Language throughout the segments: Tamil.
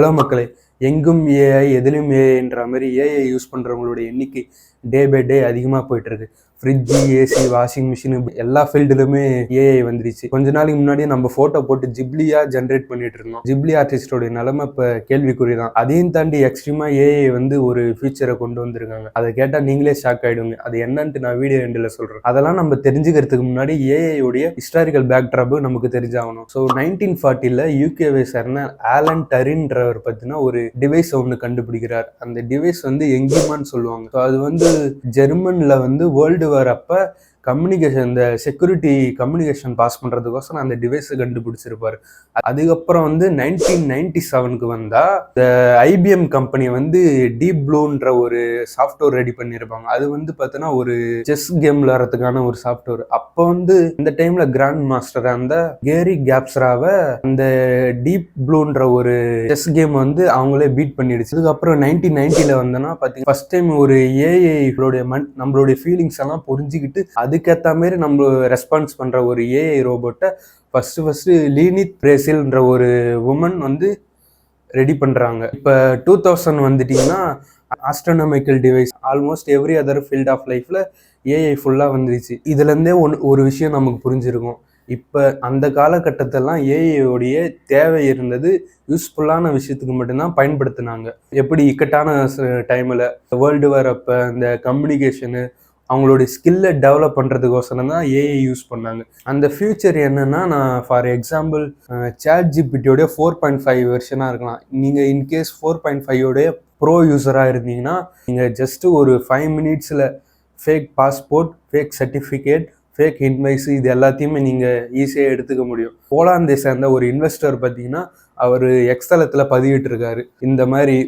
ஹலோ மக்களே, எங்கும் ஏஐ எதிலும் ஏஐன்ற மாதிரி ஏஐ யூஸ் பண்ணுறவங்களோட எண்ணிக்கை டே பை டே அதிகமாக போயிட்டு இருக்கு. ஃப்ரிட்ஜு, ஏசி, வாஷிங் மிஷின் எல்லா ஃபீல்டுலுமே ஏஐ வந்துருச்சு. கொஞ்ச நாளைக்கு முன்னாடியே நம்ம ஃபோட்டோ போட்டு ஜிப்லியா ஜென்ரேட் பண்ணிட்டு இருந்தோம். ஜிப்லி ஆர்டிஸ்டோடைய நிலைமை இப்போ கேள்விக்குறி தான். அதையும் தாண்டி எக்ஸ்ட்ரீமா ஏஐ வந்து ஒரு ஃபியூச்சரை கொண்டு வந்திருக்காங்க. அதை கேட்டால் நீங்களே ஷாக் ஆயிடுங்க. அது என்னன்ட்டு நான் வீடியோ எண்டில் சொல்கிறேன். அதெல்லாம் நம்ம தெரிஞ்சுக்கிறதுக்கு முன்னாடி ஏஐ உடைய ஹிஸ்டாரிக்கல் பேக்ட்ராப் நமக்கு தெரிஞ்சாகணும். ஸோ 1940 யூகேவை சேர்ந்த ஆலன் டரின்றவர் பற்றின ஒரு டிவைஸ் ஒன்று கண்டுபிடிக்கிறார். அந்த டிவைஸ் வந்து எங்கிமான்னு சொல்லுவாங்க. ஸோ அது வந்து ஜெர்மன்ல வந்து வேர்ல்டு வார் அப்ப கம்யூனிகேஷன், இந்த செக்யூரிட்டி கம்யூனிகேஷன் பாஸ் பண்ணுறதுக்கோசரம் அந்த டிவைஸை கண்டுபிடிச்சிருப்பாரு. அதுக்கப்புறம் வந்து 1997க்கு வந்தா இந்த ஐபிஎம் கம்பெனி வந்து டீப் ப்ளூன்ற ஒரு சாஃப்ட்வேர் ரெடி பண்ணியிருப்பாங்க. அது வந்து பார்த்தோன்னா ஒரு செஸ் கேம் விளையாடுறதுக்கான ஒரு சாஃப்ட்வேர். அப்போ வந்து இந்த டைம்ல கிராண்ட் மாஸ்டர் அந்த கேரி கேப்ஸ்ராவை அந்த டீப் ப்ளூன்ற ஒரு செஸ் கேம் வந்து அவங்களே பீட் பண்ணிடுச்சு. அதுக்கப்புறம் 1990ல வந்தோன்னா பார்த்தீங்கன்னா ஃபர்ஸ்ட் டைம் ஒரு ஏஐ நம்மளுடைய ஃபீலிங்ஸ் எல்லாம் புரிஞ்சுக்கிட்டு அதுக்கேற்ற மாதிரி நம்ம ரெஸ்பான்ஸ் பண்ற ஒரு ஏஐ ரோபோட்டை ஃபர்ஸ்ட் லீனித் பிரேசில்ன்ற ஒரு உமன் வந்து ரெடி பண்றாங்க. இப்போ 2000 வந்துட்டீங்கன்னா astronomical device almost every other field of லைஃப்ல ஏஐ ஃபுல்லா வந்துருச்சு. இதுல இருந்தே ஒரு விஷயம் நமக்கு புரிஞ்சிருக்கும். இப்போ அந்த காலகட்டத்தெல்லாம் ஏஐயோடைய தேவை இருந்தது யூஸ்ஃபுல்லான விஷயத்துக்கு மட்டும்தான் பயன்படுத்தினாங்க. எப்படி இக்கட்டான டைமில் வேர்ல்டு வார் அப்போ இந்த கம்யூனிகேஷனு அவங்களுடைய ஸ்கில்லை டெவலப் பண்ணுறதுக்கோசரம் தான் ஏஐ யூஸ் பண்ணாங்க. அந்த ஃபியூச்சர் என்னன்னா, நான் ஃபார் எக்ஸாம்பிள் சாட் ஜிபிடியோடைய 4.5 வெர்ஷனாக இருக்கலாம். நீங்கள் இன்கேஸ் 4.5 ப்ரோ யூஸராக இருந்தீங்கன்னா நீங்கள் ஜஸ்ட்டு ஒரு 5 மினிட்ஸில் fake passport, fake certificate, fake invoice இது எல்லாத்தையுமே நீங்கள் ஈஸியாக எடுத்துக்க முடியும். போலாந்தை சேர்ந்த ஒரு இன்வெஸ்டர் பார்த்தீங்கன்னா அவர் எக்ஸ்தலத்தில் பதிவிட்டு இருக்காரு. இந்த மாதிரி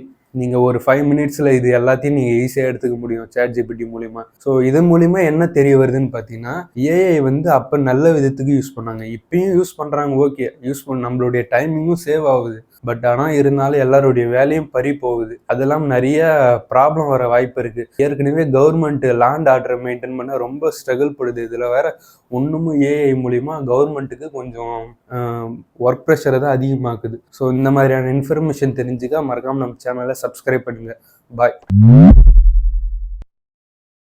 நீங்கள் ஒரு 5 மினிட்ஸில் இது எல்லாத்தையும் நீங்கள் ஈஸியாக எடுத்துக்க முடியும் சாட் ஜிபிடி மூலிமா. ஸோ இது மூலிமா என்ன தெரிய வருதுன்னு பார்த்தீங்கன்னா, ஏஐ வந்து அப்போ நல்ல விதத்துக்கு யூஸ் பண்ணாங்க, இப்பயும் யூஸ் பண்ணுறாங்க. ஓகே, நம்மளுடைய டைமிங்கும் சேவ் ஆகுது. பட் ஆனால் இருந்தாலும் எல்லாருடைய வேலையும் பறி போகுது. அதெல்லாம் நிறைய ப்ராப்ளம் வர வாய்ப்பு இருக்குது. ஏற்கனவே கவர்மெண்ட் லேண்ட் ஆர்டரை மெயின்டைன் பண்ண ரொம்ப ஸ்ட்ரகிள் படுது. இதில் வேற ஒன்றுமும் ஏஐ மூலிமா கவர்மெண்ட்டுக்கு கொஞ்சம் ஒர்க் ப்ரெஷரை தான் அதிகமாக்குது. ஸோ இந்த மாதிரியான இன்ஃபர்மேஷன் தெரிஞ்சுக்க மறக்காமல் நம்ம சேனலை சப்ஸ்கிரைப் பண்ணுங்கள். பாய்.